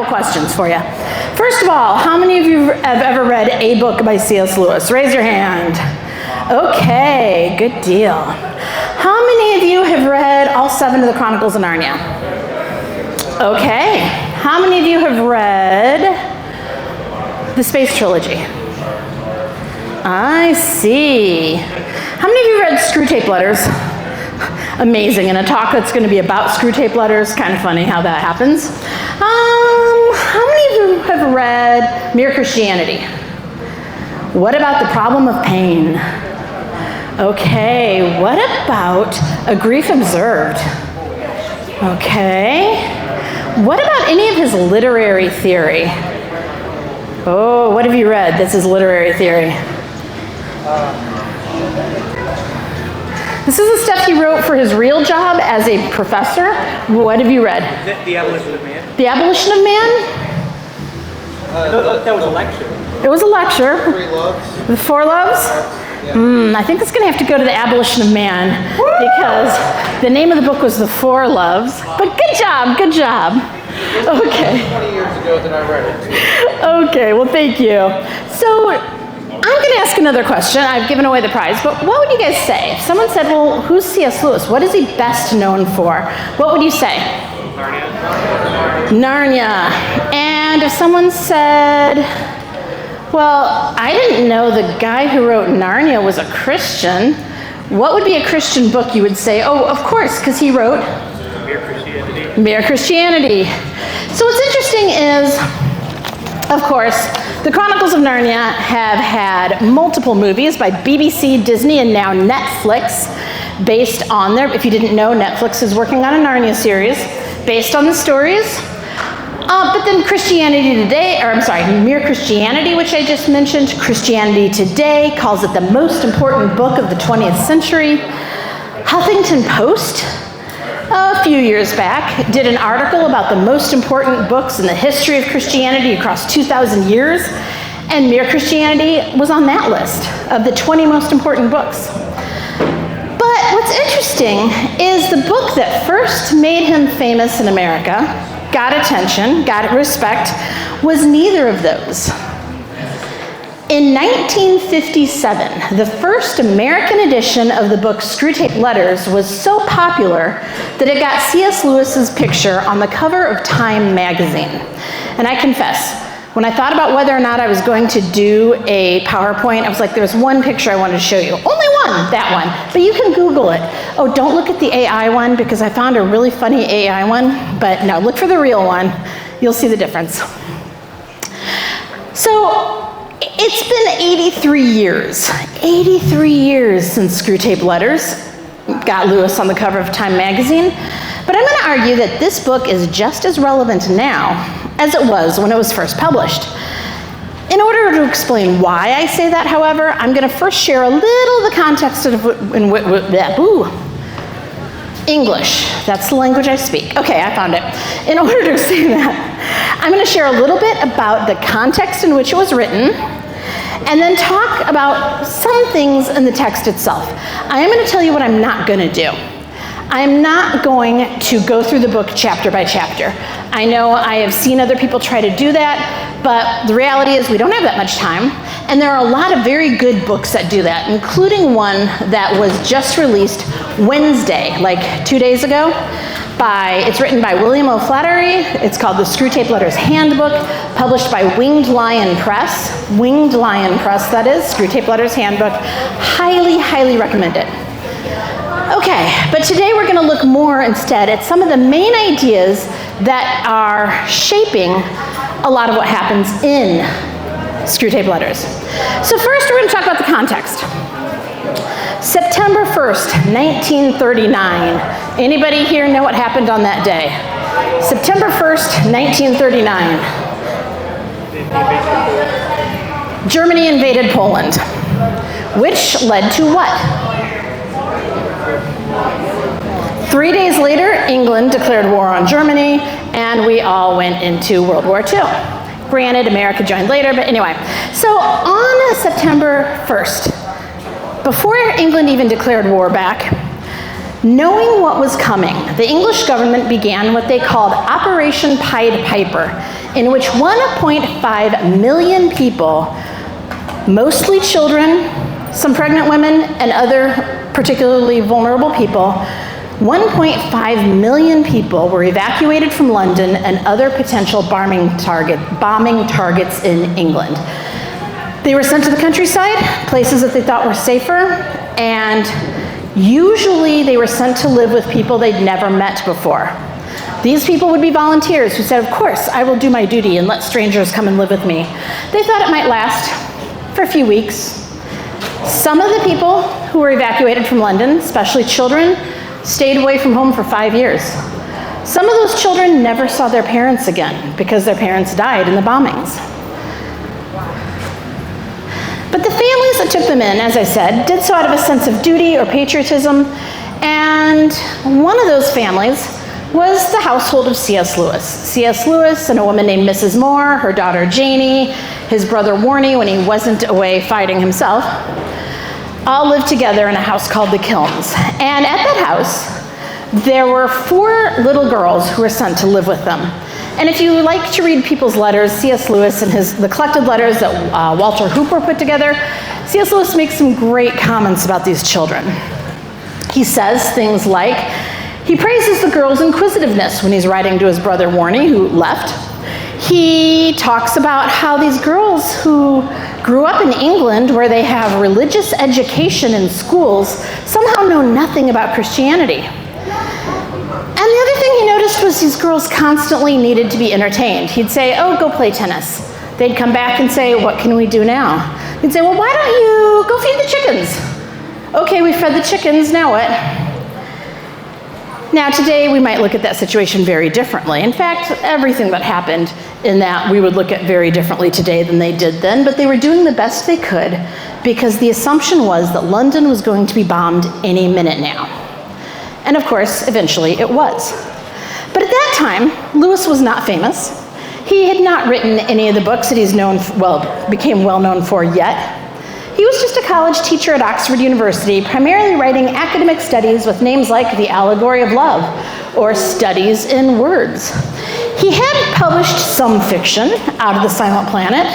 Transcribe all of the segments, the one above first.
questions for you. First of all, how many of you have ever read a book by C.S. Lewis? Raise your hand. Okay, good deal. How many of you have read all 7 of the Chronicles of Narnia? Okay. How many of you have read the Space Trilogy? I see. How many of you read Screwtape letters? Amazing. In a talk that's going to be about Screwtape letters, kind of funny how that happens. How many of you have read Mere Christianity? What about the problem of pain? Okay, what about A Grief Observed? Okay. What about any of his literary theory? Oh, what have you read? This is literary theory. This is the stuff he wrote for his real job as a professor. What have you read? The Abolition of Man. The Abolition of Man? That was a lecture. It was a lecture. 3 Loves. The 4 Loves? I think it's going to have to go to the Abolition of Man because the name of the book was The 4 Loves. But good job, good job. Okay. 20 years ago that I read it. Okay, well, thank you. So I'm going to ask another question. I've given away the prize, but what would you guys say? If someone said, well, who's C.S. Lewis? What is he best known for? What would you say? Narnia. And if someone said, well, I didn't know the guy who wrote Narnia was a Christian, what would be a Christian book you would say? Oh, of course, because he wrote Mere Christianity. Mere Christianity. So what's interesting is, of course, the Chronicles of Narnia have had multiple movies by BBC, Disney, and now Netflix based on their, if you didn't know, Netflix is working on a Narnia series based on the stories. But then Mere Christianity, which I just mentioned, Christianity Today calls it the most important book of the 20th century. Huffington Post, a few years back, did an article about the most important books in the history of Christianity across 2,000 years, and Mere Christianity was on that list of the 20 most important books. But what's interesting is the book that first made him famous in America, got attention, got respect, was neither of those. In 1957, the first American edition of the book Screwtape Letters was so popular that it got C.S. Lewis's picture on the cover of Time magazine. And I confess, when I thought about whether or not I was going to do a PowerPoint, I was like, there's one picture I wanted to show you. Only one, that one. But you can Google it. Oh, don't look at the AI one because I found a really funny AI one. But no, look for the real one. You'll see the difference. So, it's been 83 years since Screwtape Letters got Lewis on the cover of Time magazine. But I'm going to argue that this book is just as relevant now as it was when it was first published. In order to explain why I say that, however, I'm going to first share a little of the context of English. That's the language I speak. Okay, I found it. In order to say that, I'm going to share a little bit about the context in which it was written, and then talk about some things in the text itself. I am going to tell you what I'm not going to do. I'm not going to go through the book chapter by chapter. I know I have seen other people try to do that, but the reality is we don't have that much time, and there are a lot of very good books that do that, including one that was just released Wednesday, like 2 days ago. It's written by William O'Flaherty. It's called the Screwtape Letters Handbook, published by Winged Lion Press. Winged Lion Press, that is, Screwtape Letters Handbook. Highly, highly recommend it. Okay, but today we're going to look more instead at some of the main ideas that are shaping a lot of what happens in Screwtape Letters. So first we're going to talk about the context. September 1st, 1939. Anybody here know what happened on that day? September 1st, 1939. Germany invaded Poland, which led to what? 3 days later, England declared war on Germany, and we all went into World War II. Granted, America joined later, but anyway. So on September 1st, before England even declared war back, Knowing what was coming, the English government began what they called Operation Pied Piper, in which 1.5 million people, mostly children, some pregnant women, and other particularly vulnerable people, 1.5 million people were evacuated from London and other potential bombing targets in England. They were sent to the countryside, places that they thought were safer, and usually they were sent to live with people they'd never met before. These people would be volunteers who said, of course, I will do my duty and let strangers come and live with me. They thought it might last for a few weeks. Some of the people who were evacuated from London, especially children, stayed away from home for 5 years. Some of those children never saw their parents again because their parents died in the bombings. But the families that took them in, as I said, did so out of a sense of duty or patriotism, and one of those families was the household of C.S. Lewis. C.S. Lewis and a woman named Mrs. Moore, her daughter Janie, his brother Warnie when he wasn't away fighting himself, all lived together in a house called the Kilns. And at that house, there were 4 little girls who were sent to live with them. And if you like to read people's letters, C.S. Lewis and the collected letters that Walter Hooper put together, C.S. Lewis makes some great comments about these children. He says things like, he praises the girls' inquisitiveness when he's writing to his brother Warnie, who left. He talks about how these girls who grew up in England, where they have religious education in schools, somehow know nothing about Christianity. And the other thing he noticed was these girls constantly needed to be entertained. He'd say, oh, go play tennis. They'd come back and say, what can we do now? He'd say, well, why don't you go feed the chickens? Okay, we fed the chickens, now what? Now today we might look at that situation very differently. In fact, everything that happened in that we would look at very differently today than they did then, but they were doing the best they could because the assumption was that London was going to be bombed any minute now. And of course, eventually it was. But at that time, Lewis was not famous. He had not written any of the books that he's became well known for yet. He was just a college teacher at Oxford University, primarily writing academic studies with names like The Allegory of Love or Studies in Words. He had published some fiction, Out of the Silent Planet,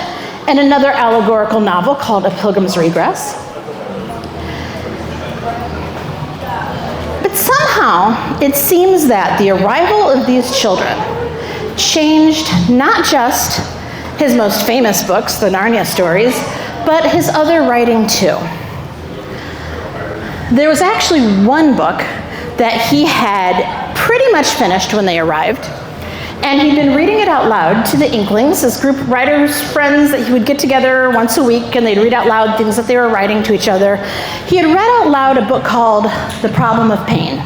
and another allegorical novel called A Pilgrim's Regress. But somehow, it seems that the arrival of these children changed not just his most famous books, the Narnia stories, but his other writing too. There was actually one book that he had pretty much finished when they arrived, and he'd been reading it out loud to the Inklings, his group of writers, friends that he would get together once a week, and they'd read out loud things that they were writing to each other. He had read out loud a book called The Problem of Pain.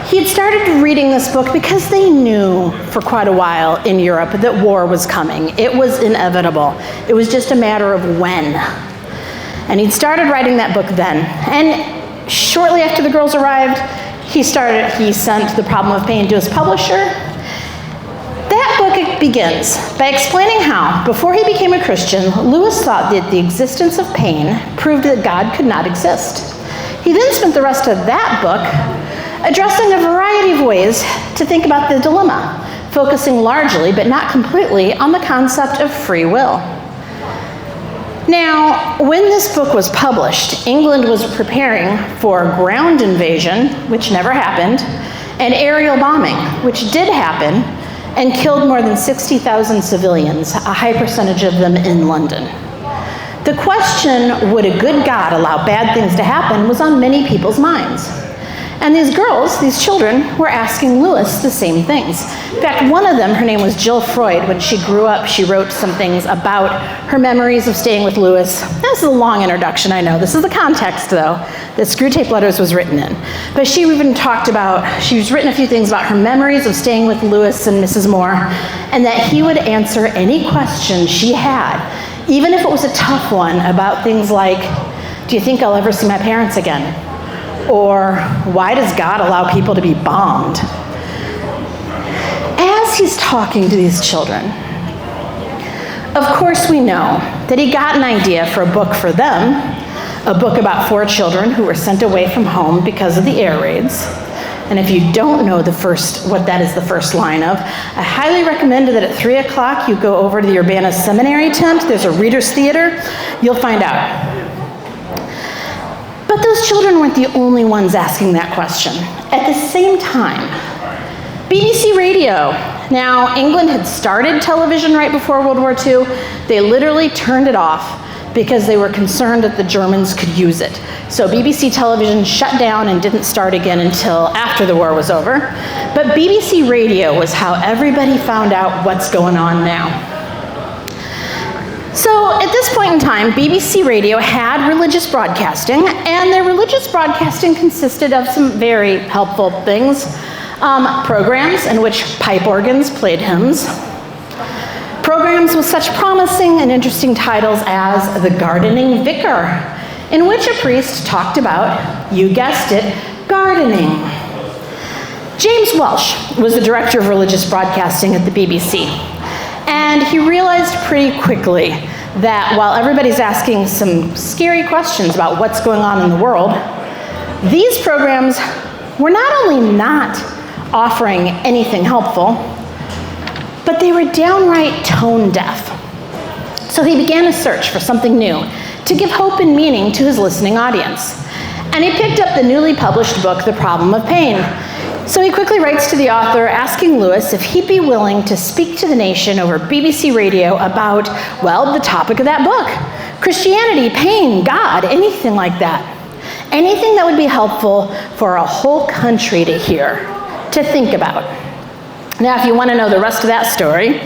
He had started reading this book because they knew for quite a while in Europe that war was coming. It was inevitable. It was just a matter of when. And he'd started writing that book then. And shortly after the girls arrived, he sent The Problem of Pain to his publisher. That book begins by explaining how, before he became a Christian, Lewis thought that the existence of pain proved that God could not exist. He then spent the rest of that book addressing a variety of ways to think about the dilemma, focusing largely, but not completely, on the concept of free will. Now, when this book was published, England was preparing for ground invasion, which never happened, and aerial bombing, which did happen, and killed more than 60,000 civilians, a high percentage of them in London. The question, would a good God allow bad things to happen, was on many people's minds. And these girls, these children, were asking Lewis the same things. In fact, one of them, her name was Jill Freud. When she grew up, she wrote some things about her memories of staying with Lewis. This is a long introduction, I know. This is the context, though, that Screwtape Letters was written in. But she's written a few things about her memories of staying with Lewis and Mrs. Moore, and that he would answer any question she had, even if it was a tough one, about things like, do you think I'll ever see my parents again? Or, why does God allow people to be bombed? As he's talking to these children, of course we know that he got an idea for a book for them, a book about 4 children who were sent away from home because of the air raids. And if you don't know what that is the first line of, I highly recommend that at 3 o'clock you go over to the Urbana Seminary tent. There's a reader's theater. You'll find out. But those children weren't the only ones asking that question. At the same time, BBC Radio. Now, England had started television right before World War II. They literally turned it off because they were concerned that the Germans could use it. So BBC television shut down and didn't start again until after the war was over. But BBC Radio was how everybody found out what's going on now. So at this point in time, BBC Radio had religious broadcasting, and their religious broadcasting consisted of some very helpful things. Programs in which pipe organs played hymns. Programs with such promising and interesting titles as The Gardening Vicar, in which a priest talked about, you guessed it, gardening. James Welsh was the director of religious broadcasting at the BBC, and he realized pretty quickly that while everybody's asking some scary questions about what's going on in the world, these programs were not only not offering anything helpful, but they were downright tone deaf. So he began a search for something new to give hope and meaning to his listening audience. And he picked up the newly published book, The Problem of Pain. So he quickly writes to the author asking Lewis if he'd be willing to speak to the nation over BBC Radio about, well, the topic of that book. Christianity, pain, God, anything like that. Anything that would be helpful for a whole country to hear, to think about. Now, if you want to know the rest of that story,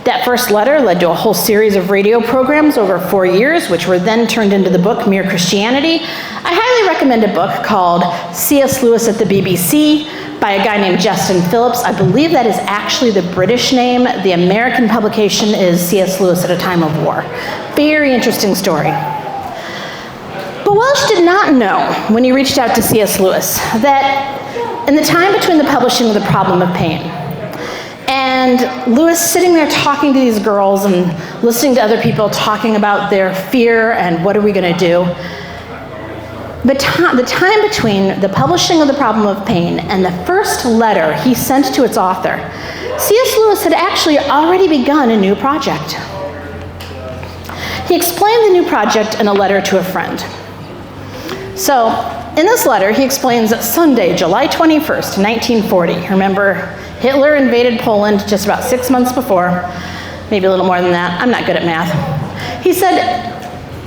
that first letter led to a whole series of radio programs over 4 years, which were then turned into the book Mere Christianity. I highly recommend a book called C.S. Lewis at the BBC by a guy named Justin Phillips. I believe that is actually the British name. The American publication is C.S. Lewis at a Time of War. Very interesting story. But Welsh did not know when he reached out to C.S. Lewis that in the time between the publishing of The Problem of Pain and Lewis sitting there talking to these girls and listening to other people talking about their fear and what are we going to do, the time between the publishing of The Problem of Pain and the first letter he sent to its author, C.S. Lewis had actually already begun a new project. He explained the new project in a letter to a friend. So, in this letter, he explains that Sunday, July 21st, 1940, remember, Hitler invaded Poland just about 6 months before, maybe a little more than that, I'm not good at math. He said,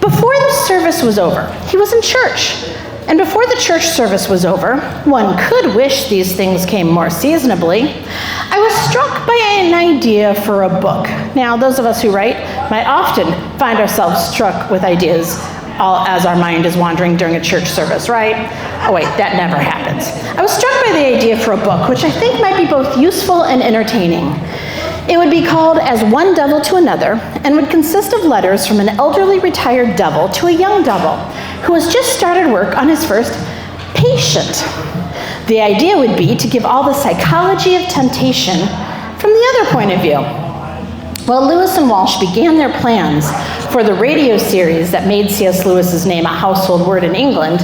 before the service was over, he was in church, and before the church service was over, one could wish these things came more seasonably, I was struck by an idea for a book. Now, those of us who write might often find ourselves struck with ideas all as our mind is wandering during a church service, right? Oh wait, that never happens. I was struck by the idea for a book, which I think might be both useful and entertaining. It would be called As One Devil to Another, and would consist of letters from an elderly retired devil to a young devil, who has just started work on his first patient. The idea would be to give all the psychology of temptation from the other point of view. Well, Lewis and Walsh began their plans for the radio series that made C.S. Lewis's name a household word in England.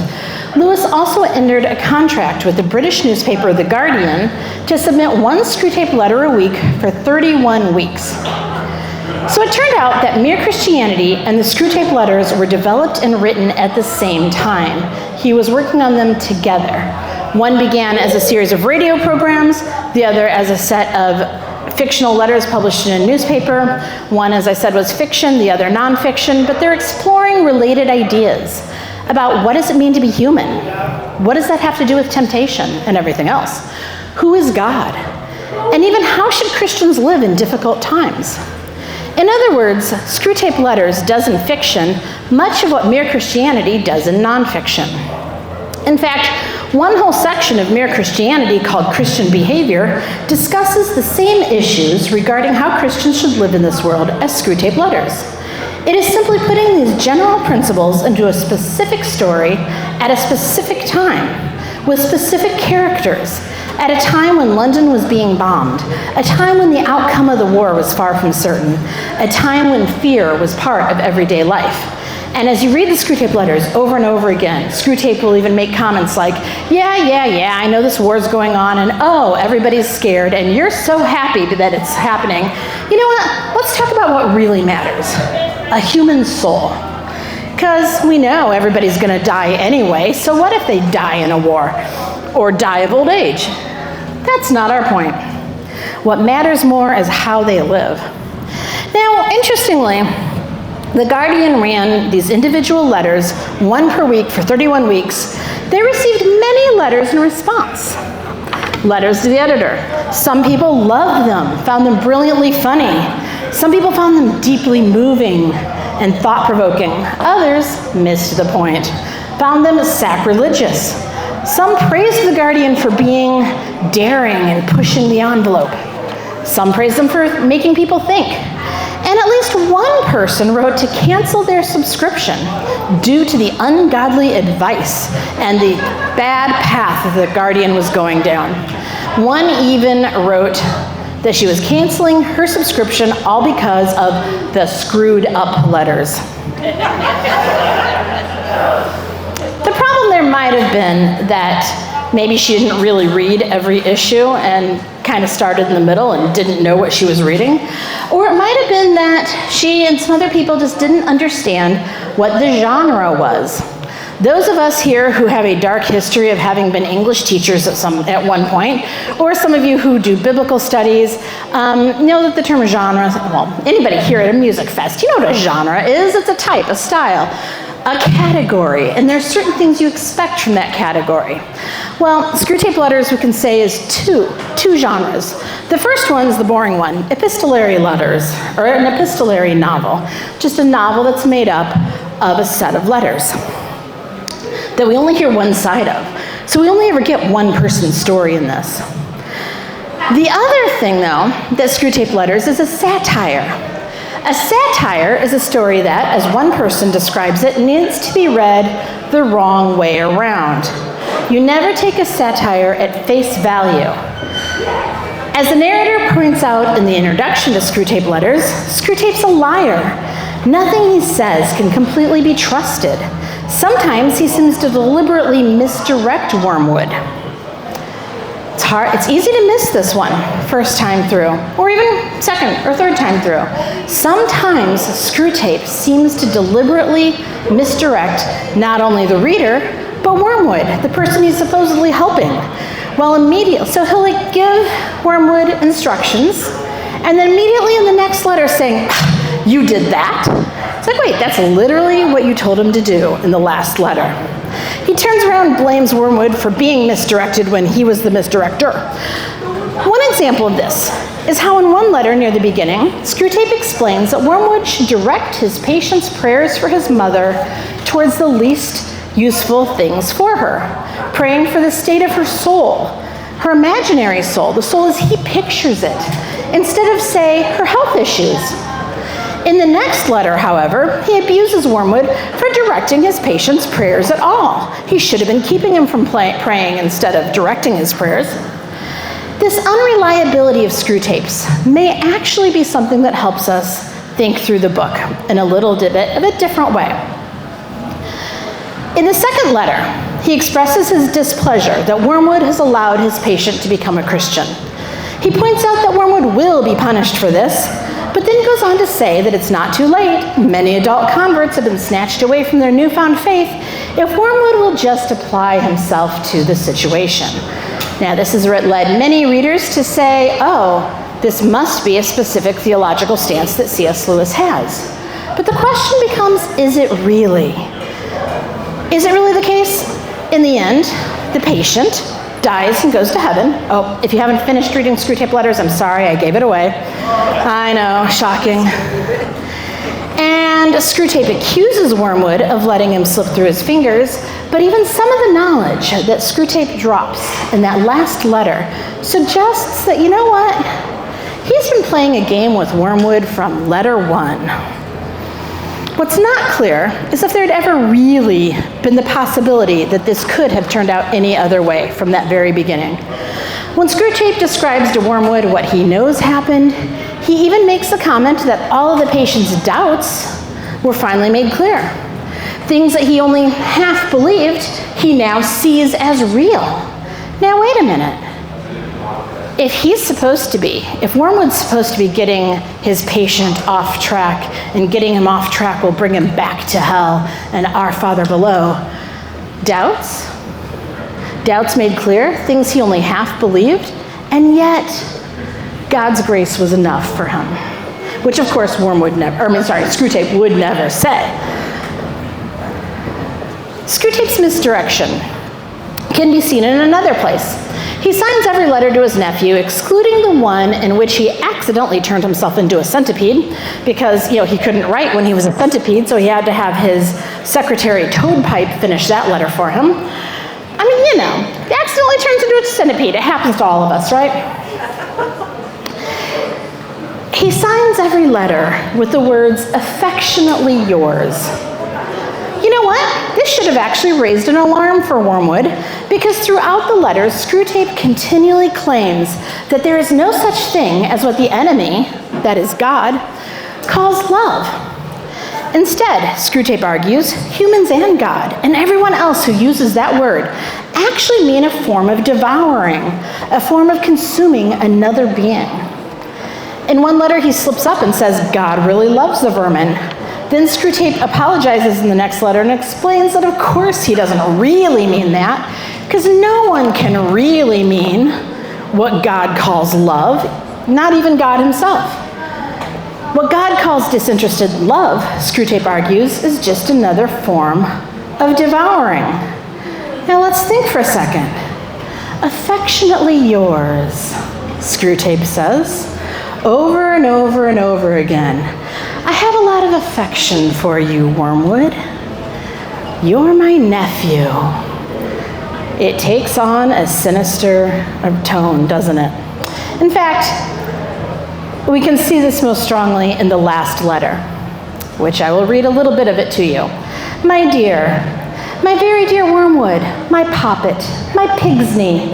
Lewis also entered a contract with the British newspaper The Guardian to submit one Screwtape letter a week for 31 weeks. So it turned out that Mere Christianity and the Screwtape letters were developed and written at the same time. He was working on them together. One began as a series of radio programs, the other as a set of fictional letters published in a newspaper. One, as I said, was fiction, the other nonfiction, but they're exploring related ideas about what does it mean to be human? What does that have to do with temptation and everything else? Who is God? And even how should Christians live in difficult times? In other words, Screwtape Letters does in fiction much of what Mere Christianity does in nonfiction. In fact, one whole section of Mere Christianity called Christian Behavior discusses the same issues regarding how Christians should live in this world as Screwtape Letters. It is simply putting these general principles into a specific story at a specific time, with specific characters, at a time when London was being bombed, a time when the outcome of the war was far from certain, a time when fear was part of everyday life. And as you read the Screwtape letters over and over again, Screwtape will even make comments like, yeah, I know this war's going on, and oh, everybody's scared, and you're so happy that it's happening. You know what? Let's talk about what really matters. A human soul. Because we know everybody's going to die anyway, so what if they die in a war? Or die of old age? That's not our point. What matters more is how they live. Now, interestingly, The Guardian ran these individual letters, one per week for 31 weeks. They received many letters in response. Letters to the editor. Some people loved them, found them brilliantly funny. Some people found them deeply moving and thought-provoking. Others missed the point, found them sacrilegious. Some praised The Guardian for being daring and pushing the envelope. Some praised them for making people think. And at least one person wrote to cancel their subscription due to the ungodly advice and the bad path that The Guardian was going down. One even wrote that she was canceling her subscription all because of the screwed up letters. The problem there might have been that maybe she didn't really read every issue and kind of started in the middle and didn't know what she was reading. Or it might have been that she and some other people just didn't understand what the genre was. Those of us here who have a dark history of having been English teachers at one point, or some of you who do biblical studies, know that the term genre, well, anybody here at a music fest, you know what a genre is. It's a type, a style, a category, and there's certain things you expect from that category. Well, Screwtape letters, we can say, is two genres. The first one is the boring one, epistolary letters, or an epistolary novel, just a novel that's made up of a set of letters that we only hear one side of. So we only ever get one person's story in this. The other thing, though, that Screwtape letters is a satire. A satire is a story that, as one person describes it, needs to be read the wrong way around. You never take a satire at face value. As the narrator points out in the introduction to Screwtape letters, Screwtape's a liar. Nothing he says can completely be trusted. Sometimes he seems to deliberately misdirect Wormwood. It's easy to miss this one first time through, or even second or third time through. Sometimes Screwtape seems to deliberately misdirect not only the reader, but Wormwood, the person he's supposedly helping. So he'll give Wormwood instructions, and then immediately in the next letter saying, "You did that?" It's like, wait, that's literally what you told him to do in the last letter. He turns around and blames Wormwood for being misdirected when he was the misdirector. One example of this is how in one letter near the beginning, Screwtape explains that Wormwood should direct his patient's prayers for his mother towards the least useful things for her, praying for the state of her soul, her imaginary soul, the soul as he pictures it, instead of, say, her health issues. In the next letter, however, he abuses Wormwood for directing his patient's prayers at all. He should have been keeping him from praying instead of directing his prayers. This unreliability of Screwtape's may actually be something that helps us think through the book in a little bit of a different way. In the second letter, he expresses his displeasure that Wormwood has allowed his patient to become a Christian. He points out that Wormwood will be punished for this, but then goes on to say that it's not too late. Many adult converts have been snatched away from their newfound faith if Wormwood will just apply himself to the situation. Now, this has led many readers to say, oh, this must be a specific theological stance that C.S. Lewis has. But the question becomes, is it really? Is it really the case? In the end, the patient dies and goes to heaven. Oh, if you haven't finished reading Screwtape letters, I'm sorry, I gave it away. I know, shocking. And Screwtape accuses Wormwood of letting him slip through his fingers, but even some of the knowledge that Screwtape drops in that last letter suggests that, you know what? He's been playing a game with Wormwood from letter one. What's not clear is if there'd ever really been the possibility that this could have turned out any other way from that very beginning. When Screwtape describes to Wormwood what he knows happened, he even makes the comment that all of the patient's doubts were finally made clear. Things that he only half believed, he now sees as real. Now, wait a minute. If Wormwood's supposed to be getting his patient off track, and getting him off track will bring him back to hell and our Father below, doubts made clear, things he only half believed, and yet God's grace was enough for him, which of course Screwtape would never say. Screwtape's misdirection can be seen in another place. He signs every letter to his nephew, excluding the one in which he accidentally turned himself into a centipede, because he couldn't write when he was a centipede, so he had to have his secretary Toadpipe finish that letter for him. He accidentally turns into a centipede. It happens to all of us, right? He signs every letter with the words, "affectionately yours." You know what? This should have actually raised an alarm for Wormwood, because throughout the letters, Screwtape continually claims that there is no such thing as what the enemy, that is God, calls love. Instead, Screwtape argues, humans and God, and everyone else who uses that word, actually mean a form of devouring, a form of consuming another being. In one letter, he slips up and says, God really loves the vermin. Then Screwtape apologizes in the next letter and explains that of course he doesn't really mean that, because no one can really mean what God calls love, not even God himself. What God calls disinterested love, Screwtape argues, is just another form of devouring. Now let's think for a second. Affectionately yours, Screwtape says, over and over and over again. I have a lot of affection for you, Wormwood. You're my nephew. It takes on a sinister tone, doesn't it? In fact, we can see this most strongly in the last letter, which I will read a little bit of it to you. My dear, my very dear Wormwood, my poppet, my pig's knee,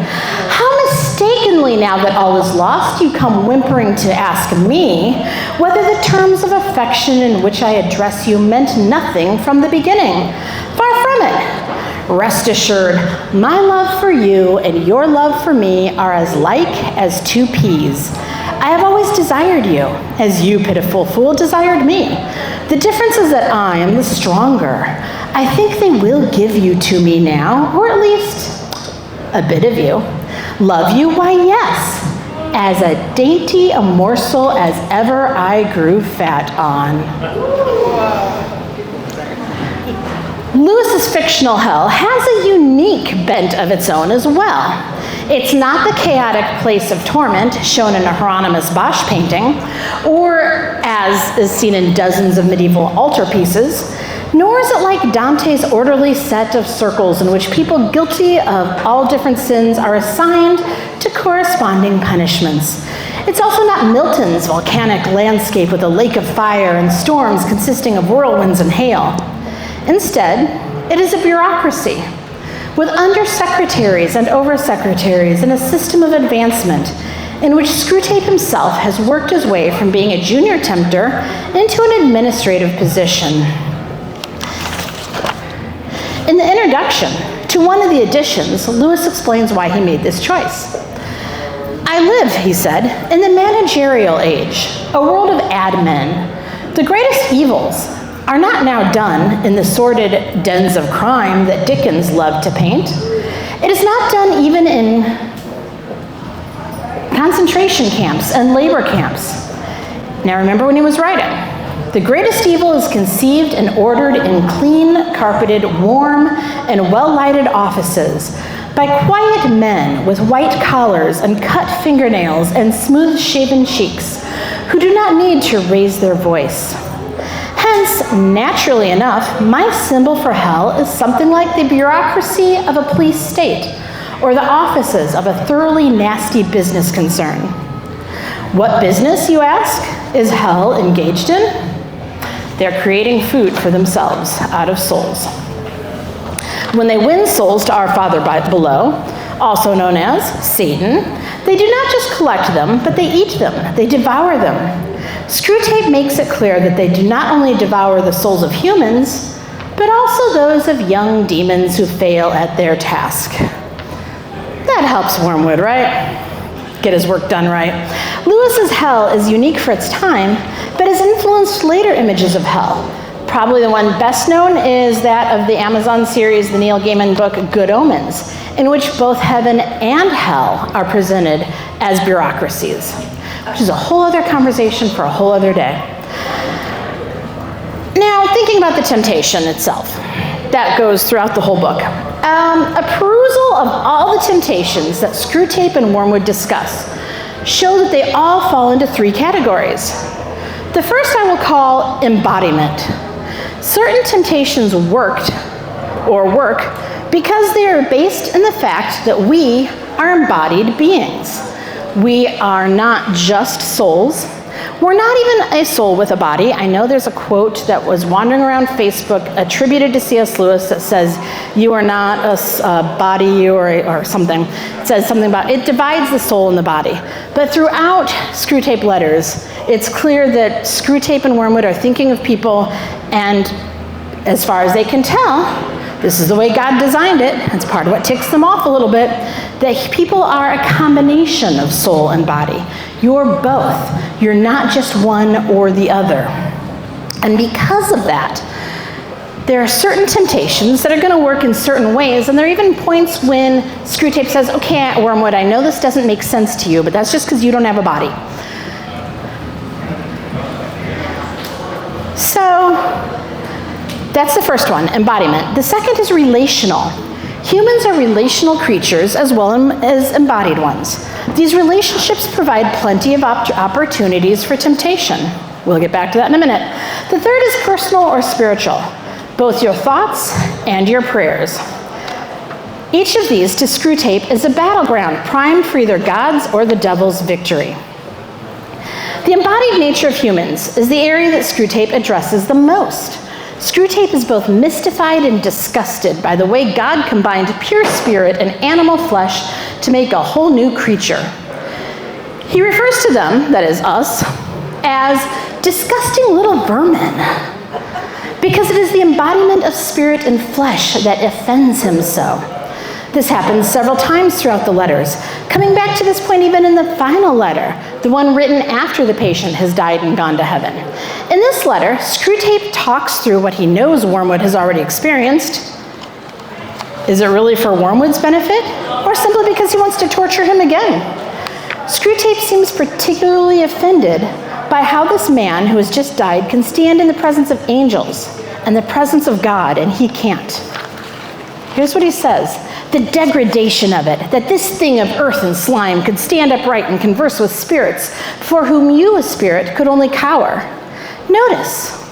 how mistakenly, now that all is lost, you come whimpering to ask me whether the terms of affection in which I address you meant nothing from the beginning. Far from it. Rest assured, my love for you and your love for me are as like as two peas. I have always desired you, as you, pitiful fool, desired me. The difference is that I am the stronger. I think they will give you to me now, or at least a bit of you. Love you? Why, yes. As a dainty a morsel as ever I grew fat on. Lewis's fictional hell has a unique bent of its own as well. It's not the chaotic place of torment shown in a Hieronymus Bosch painting, or as is seen in dozens of medieval altarpieces, nor is it like Dante's orderly set of circles in which people guilty of all different sins are assigned to corresponding punishments. It's also not Milton's volcanic landscape with a lake of fire and storms consisting of whirlwinds and hail. Instead, it is a bureaucracy with undersecretaries and oversecretaries and a system of advancement in which Screwtape himself has worked his way from being a junior tempter into an administrative position. In the introduction to one of the editions, Lewis explains why he made this choice. I live, he said, in the managerial age, a world of admin. The greatest evils are not now done in the sordid dens of crime that Dickens loved to paint. It is not done even in concentration camps and labor camps. Now remember when he was writing. The greatest evil is conceived and ordered in clean, carpeted, warm, and well-lighted offices by quiet men with white collars and cut fingernails and smooth-shaven cheeks who do not need to raise their voice. Hence, naturally enough, my symbol for hell is something like the bureaucracy of a police state or the offices of a thoroughly nasty business concern. What business, you ask, is hell engaged in? They're creating food for themselves out of souls. When they win souls to our Father below, also known as Satan, they do not just collect them, but they eat them, they devour them. Screwtape makes it clear that they do not only devour the souls of humans, but also those of young demons who fail at their task. That helps Wormwood, right? Get his work done right. Lewis's hell is unique for its time, but has influenced later images of hell. Probably the one best known is that of the Amazon series, the Neil Gaiman book, Good Omens, in which both heaven and hell are presented as bureaucracies, which is a whole other conversation for a whole other day. Now, thinking about the temptation itself, that goes throughout the whole book. A perusal of all the temptations that Screwtape and Wormwood discuss show that they all fall into three categories. The first I will call embodiment. Certain temptations work because they are based in the fact that we are embodied beings. We are not just souls. We're not even a soul with a body. I know there's a quote that was wandering around Facebook attributed to C.S. Lewis that says, you are not a body or something. It says something about, it divides the soul and the body. But throughout Screwtape letters, it's clear that Screwtape and Wormwood are thinking of people, and as far as they can tell, this is the way God designed it. It's part of what ticks them off a little bit, that people are a combination of soul and body. You're both. You're not just one or the other. And because of that, there are certain temptations that are going to work in certain ways, and there are even points when Screwtape says, okay, Wormwood, I know this doesn't make sense to you, but that's just because you don't have a body. So, that's the first one, embodiment. The second is relational. Humans are relational creatures as well as embodied ones. These relationships provide plenty of opportunities for temptation. We'll get back to that in a minute. The third is personal or spiritual, both your thoughts and your prayers. Each of these to Screwtape is a battleground primed for either God's or the devil's victory. The embodied nature of humans is the area that Screwtape addresses the most. Screwtape is both mystified and disgusted by the way God combined pure spirit and animal flesh to make a whole new creature. He refers to them, that is us, as disgusting little vermin, because it is the embodiment of spirit and flesh that offends him so. This happens several times throughout the letters, coming back to this point even in the final letter, the one written after the patient has died and gone to heaven. In this letter, Screwtape talks through what he knows Wormwood has already experienced. Is it really for Wormwood's benefit, or simply because he wants to torture him again? Screwtape seems particularly offended by how this man who has just died can stand in the presence of angels and the presence of God, and he can't. Here's what he says. The degradation of it, that this thing of earth and slime could stand upright and converse with spirits, for whom you, a spirit, could only cower. Notice,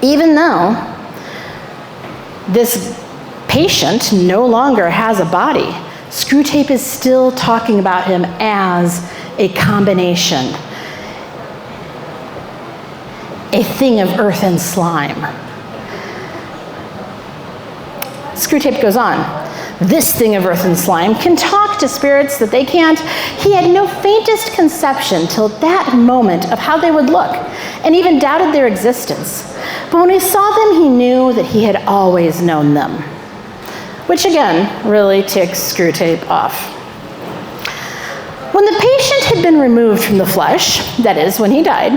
even though this patient no longer has a body, Screwtape is still talking about him as a combination, a thing of earth and slime. Screwtape goes on. This thing of earth and slime can talk to spirits that they can't. He had no faintest conception till that moment of how they would look, and even doubted their existence. But when he saw them, he knew that he had always known them. Which again, really ticks Screwtape off. When the patient had been removed from the flesh, that is, when he died,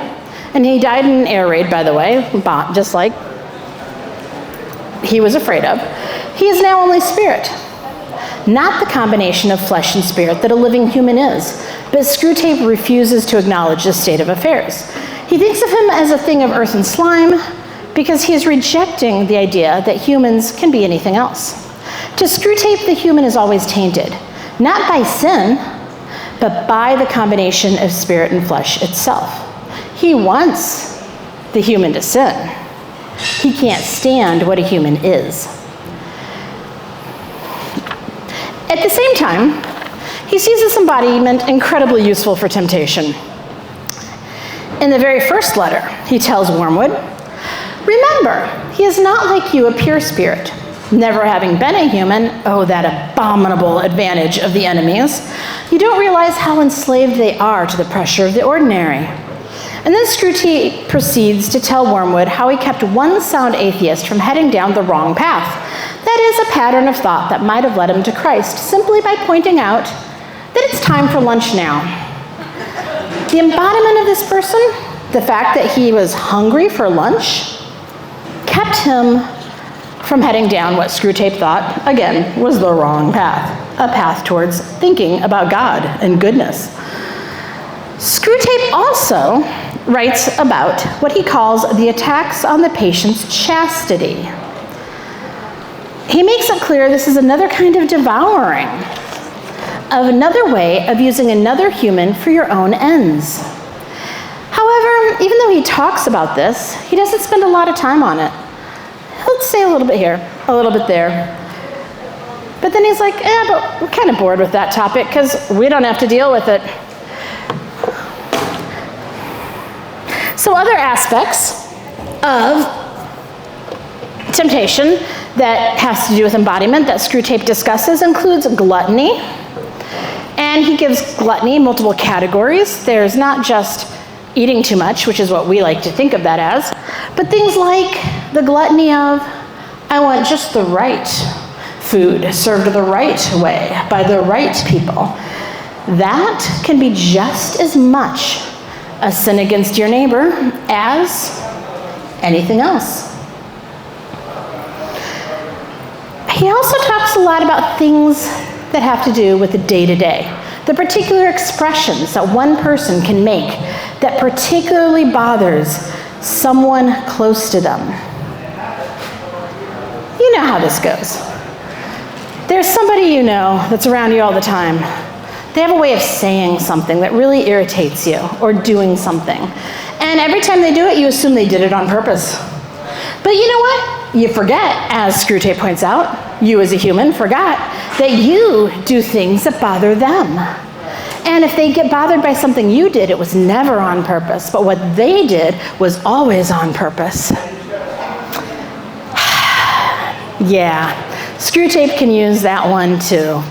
and he died in an air raid, by the way, just like he was afraid of, he is now only spirit. Not the combination of flesh and spirit that a living human is, but Screwtape refuses to acknowledge this state of affairs. He thinks of him as a thing of earth and slime because he is rejecting the idea that humans can be anything else. To Screwtape, the human is always tainted, not by sin, but by the combination of spirit and flesh itself. He wants the human to sin. He can't stand what a human is. At the same time, he sees this embodiment incredibly useful for temptation. In the very first letter, he tells Wormwood, remember, he is not like you, a pure spirit. Never having been a human, oh, that abominable advantage of the enemies, you don't realize how enslaved they are to the pressure of the ordinary. And then Screwtape proceeds to tell Wormwood how he kept one sound atheist from heading down the wrong path. That is, a pattern of thought that might have led him to Christ, simply by pointing out that it's time for lunch now. The embodiment of this person, the fact that he was hungry for lunch, kept him from heading down what Screwtape thought, again, was the wrong path, a path towards thinking about God and goodness. Screwtape also writes about what he calls the attacks on the patient's chastity. He makes it clear this is another kind of devouring, of another way of using another human for your own ends. However, even though he talks about this, he doesn't spend a lot of time on it. He'll say a little bit here, a little bit there. But then he's like, but we're kind of bored with that topic because we don't have to deal with it. So other aspects of temptation that has to do with embodiment that Screwtape discusses includes gluttony. And he gives gluttony multiple categories. There's not just eating too much, which is what we like to think of that as, but things like the gluttony of, I want just the right food served the right way by the right people. That can be just as much a sin against your neighbor as anything else. He also talks a lot about things that have to do with the day-to-day, the particular expressions that one person can make that particularly bothers someone close to them. You know how this goes. There's somebody you know that's around you all the time. They have a way of saying something that really irritates you, or doing something. And every time they do it, you assume they did it on purpose. But you know what? You forget, as Screwtape points out, you as a human forgot that you do things that bother them. And if they get bothered by something you did, it was never on purpose. But what they did was always on purpose. Yeah, Screwtape can use that one too.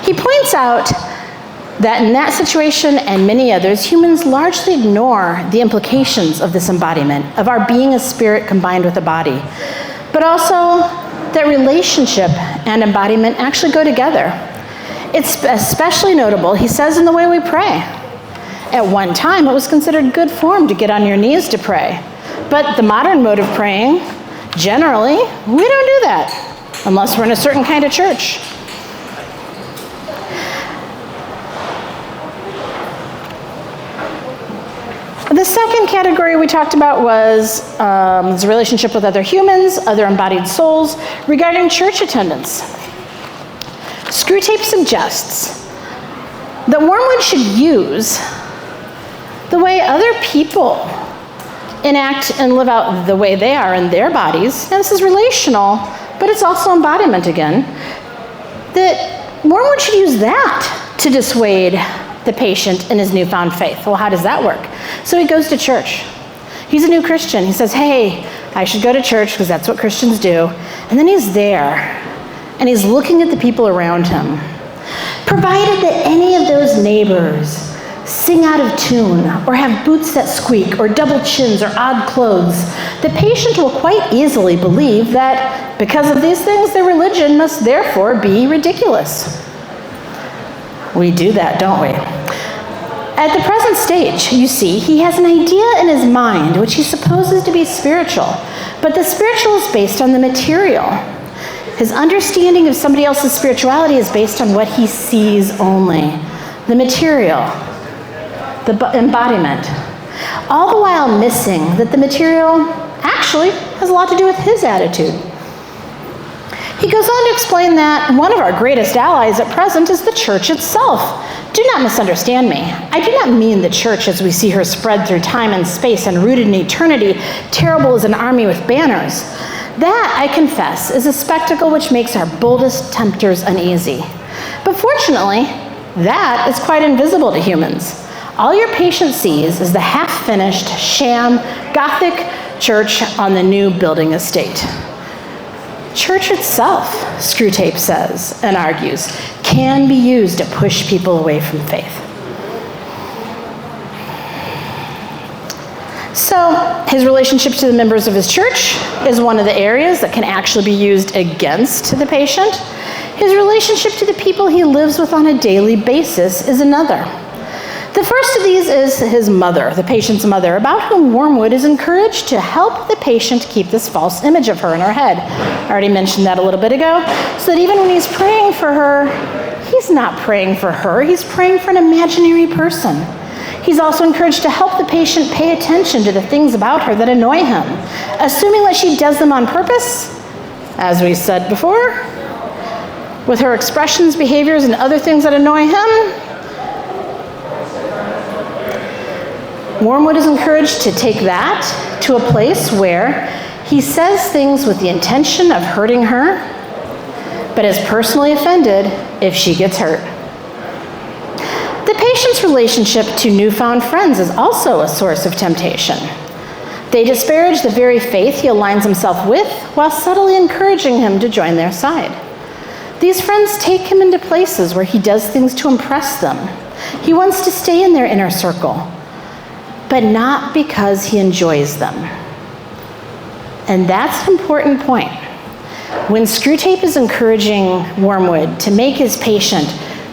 He points out that in that situation and many others, humans largely ignore the implications of this embodiment, of our being a spirit combined with a body. But also that relationship and embodiment actually go together. It's especially notable, he says, in the way we pray. At one time, it was considered good form to get on your knees to pray. But the modern mode of praying, generally, we don't do that, unless we're in a certain kind of church. The second category we talked about was his relationship with other humans, other embodied souls, regarding church attendance. Screwtape suggests that Wormwood should use the way other people enact and live out the way they are in their bodies. Now, this is relational, but it's also embodiment again. That Wormwood should use that to dissuade the patient in his newfound faith. Well, how does that work? So he goes to church. He's a new Christian. He says, hey, I should go to church because that's what Christians do. And then he's there, and he's looking at the people around him. Provided that any of those neighbors sing out of tune, or have boots that squeak, or double chins, or odd clothes, the patient will quite easily believe that because of these things, their religion must therefore be ridiculous. We do that, don't we? At the present stage, you see, he has an idea in his mind which he supposes to be spiritual, but the spiritual is based on the material. His understanding of somebody else's spirituality is based on what he sees only, the material, the embodiment, all the while missing that the material actually has a lot to do with his attitude. He goes on to explain that one of our greatest allies at present is the church itself. Do not misunderstand me. I do not mean the church as we see her spread through time and space and rooted in eternity, terrible as an army with banners. That, I confess, is a spectacle which makes our boldest tempters uneasy. But fortunately, that is quite invisible to humans. All your patient sees is the half-finished, sham, Gothic church on the new building estate. Church itself, Screwtape says and argues, can be used to push people away from faith. So his relationship to the members of his church is one of the areas that can actually be used against the patient. His relationship to the people he lives with on a daily basis is another. The first of these is his mother, the patient's mother, about whom Wormwood is encouraged to help the patient keep this false image of her in her head. I already mentioned that a little bit ago, so that even when he's praying for her, he's not praying for her, he's praying for an imaginary person. He's also encouraged to help the patient pay attention to the things about her that annoy him, assuming that she does them on purpose, as we said before, with her expressions, behaviors, and other things that annoy him. Wormwood is encouraged to take that to a place where he says things with the intention of hurting her, but is personally offended if she gets hurt. The patient's relationship to newfound friends is also a source of temptation. They disparage the very faith he aligns himself with while subtly encouraging him to join their side. These friends take him into places where he does things to impress them. He wants to stay in their inner circle, but not because he enjoys them. And that's an important point. When Screwtape is encouraging Wormwood to make his patient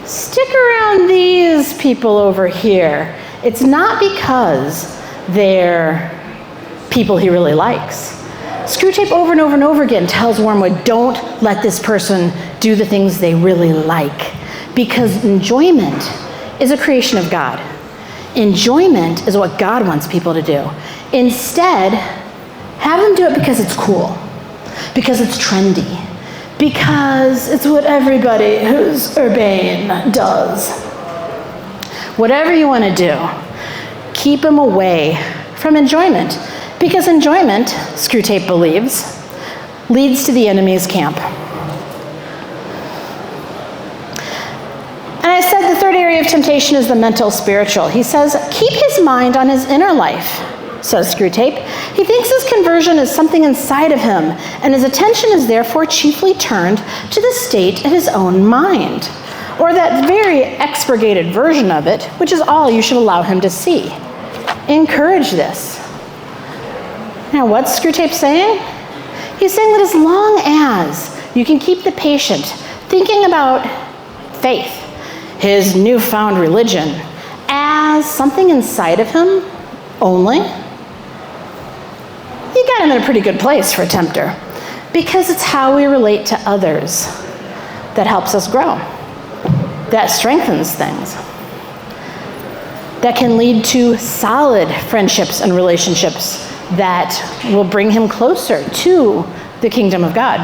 stick around these people over here, it's not because they're people he really likes. Screwtape over and over and over again tells Wormwood, don't let this person do the things they really like, because enjoyment is a creation of God. Enjoyment is what God wants people to do. Instead, have them do it because it's cool, because it's trendy, because it's what everybody who's urbane does. Whatever you want to do, keep them away from enjoyment, because enjoyment, Screwtape believes, leads to the enemy's camp. And I said the third area of temptation is the mental spiritual. He says, keep his mind on his inner life, says Screwtape. He thinks his conversion is something inside of him, and his attention is therefore chiefly turned to the state of his own mind, or that very expurgated version of it, which is all you should allow him to see. Encourage this. Now, what's Screwtape saying? He's saying that as long as you can keep the patient thinking about faith, his newfound religion, as something inside of him only, you got him in a pretty good place for a tempter, because it's how we relate to others that helps us grow, that strengthens things, that can lead to solid friendships and relationships that will bring him closer to the kingdom of God.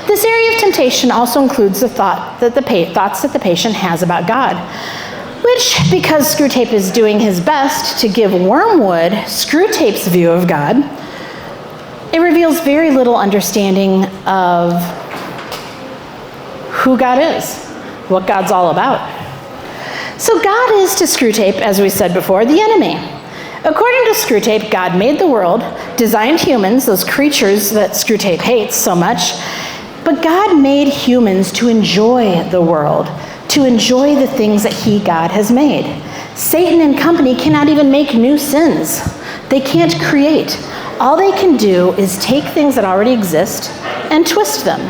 This area of temptation also includes the thoughts that the patient has about God, which, because Screwtape is doing his best to give Wormwood Screwtape's view of God, it reveals very little understanding of who God is, what God's all about. So God is to Screwtape, as we said before, the enemy. According to Screwtape, God made the world, designed humans, those creatures that Screwtape hates so much, but God made humans to enjoy the world, to enjoy the things that God has made. Satan and company cannot even make new sins. They can't create. All they can do is take things that already exist and twist them.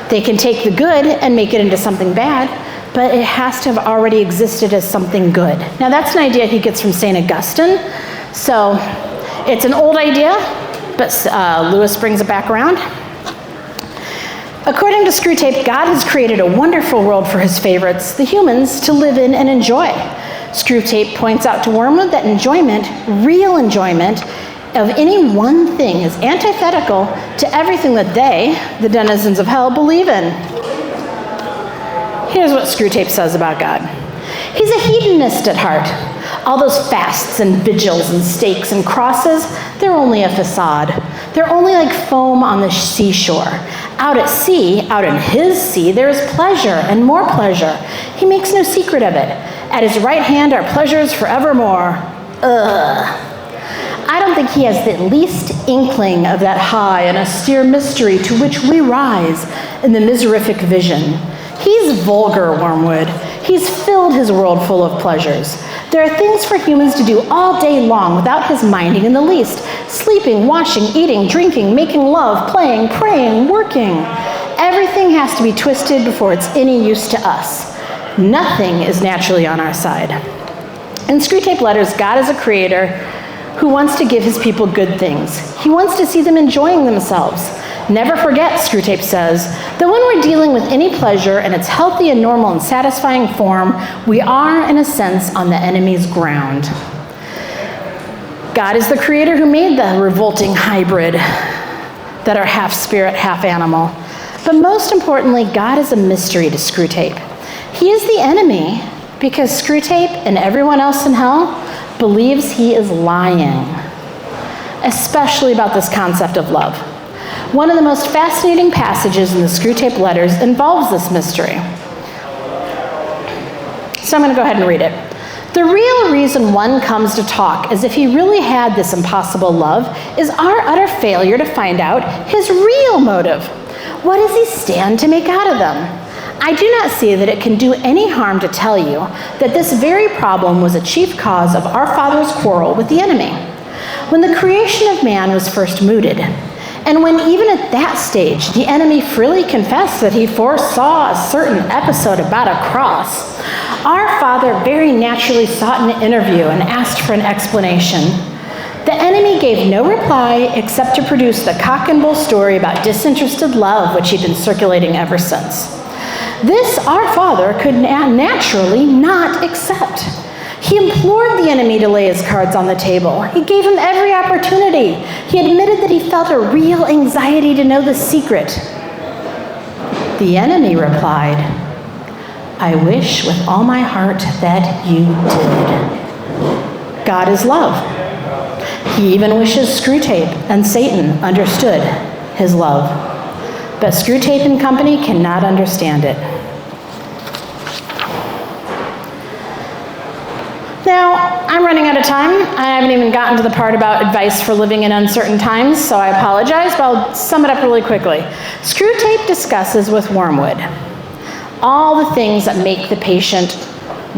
They can take the good and make it into something bad, but it has to have already existed as something good. Now that's an idea he gets from St. Augustine. So it's an old idea, but Lewis brings it back around. According to Screwtape, God has created a wonderful world for his favorites, the humans, to live in and enjoy. Screwtape points out to Wormwood that enjoyment, real enjoyment, of any one thing is antithetical to everything that they, the denizens of hell, believe in. Here's what Screwtape says about God. He's a hedonist at heart. All those fasts and vigils and stakes and crosses, they're only a facade. They're only like foam on the seashore. Out at sea, out in his sea, there is pleasure and more pleasure. He makes no secret of it. At his right hand are pleasures forevermore. I don't think he has the least inkling of that high and austere mystery to which we rise in the miserific vision. He's vulgar, Wormwood. He's filled his world full of pleasures. There are things for humans to do all day long without his minding in the least. Sleeping, washing, eating, drinking, making love, playing, praying, working. Everything has to be twisted before it's any use to us. Nothing is naturally on our side. In Screwtape Letters, God is a creator who wants to give his people good things. He wants to see them enjoying themselves. Never forget, Screwtape says, that when we're dealing with any pleasure in its healthy and normal and satisfying form, we are, in a sense, on the enemy's ground. God is the creator who made the revolting hybrid that are half spirit, half animal. But most importantly, God is a mystery to Screwtape. He is the enemy because Screwtape and everyone else in hell believes he is lying, especially about this concept of love. One of the most fascinating passages in the Screwtape Letters involves this mystery. So I'm going to go ahead and read it. The real reason one comes to talk as if he really had this impossible love is our utter failure to find out his real motive. What does he stand to make out of them? I do not see that it can do any harm to tell you that this very problem was a chief cause of our father's quarrel with the enemy. When the creation of man was first mooted, and when even at that stage the enemy freely confessed that he foresaw a certain episode about a cross, our father very naturally sought an interview and asked for an explanation. The enemy gave no reply except to produce the cock and bull story about disinterested love which he'd been circulating ever since. This our father could naturally not accept. He implored the enemy to lay his cards on the table. He gave him every opportunity. He admitted that he felt a real anxiety to know the secret. The enemy replied, I wish with all my heart that you did. God is love. He even wishes Screwtape and Satan understood his love. But Screwtape and company cannot understand it. Now, I'm running out of time. I haven't even gotten to the part about advice for living in uncertain times, so I apologize, but I'll sum it up really quickly. Screwtape discusses with Wormwood all the things that make the patient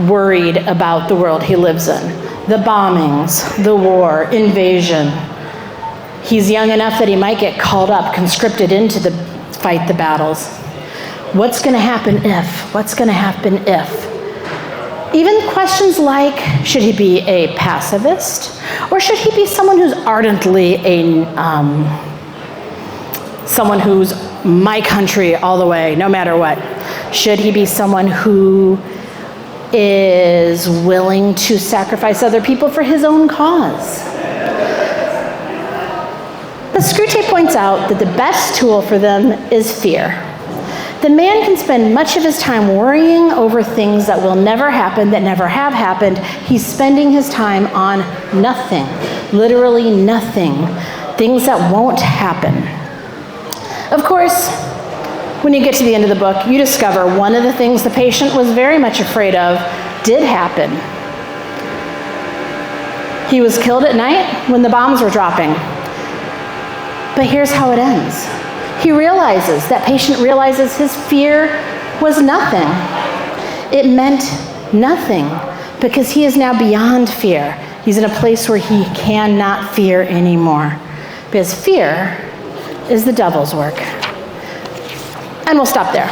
worried about the world he lives in. The bombings, the war, invasion. He's young enough that he might get called up, conscripted into the fight the battles. What's going to happen if? What's going to happen if? Even questions like, should he be a pacifist? Or should he be someone who's ardently someone who's my country all the way, no matter what? Should he be someone who is willing to sacrifice other people for his own cause? But Screwtape points out that the best tool for them is fear. The man can spend much of his time worrying over things that will never happen, that never have happened. He's spending his time on nothing, literally nothing, things that won't happen. Of course, when you get to the end of the book, you discover one of the things the patient was very much afraid of did happen. He was killed at night when the bombs were dropping. But here's how it ends. He realizes, that patient realizes his fear was nothing. It meant nothing because he is now beyond fear. He's in a place where he cannot fear anymore because fear is the devil's work. And we'll stop there.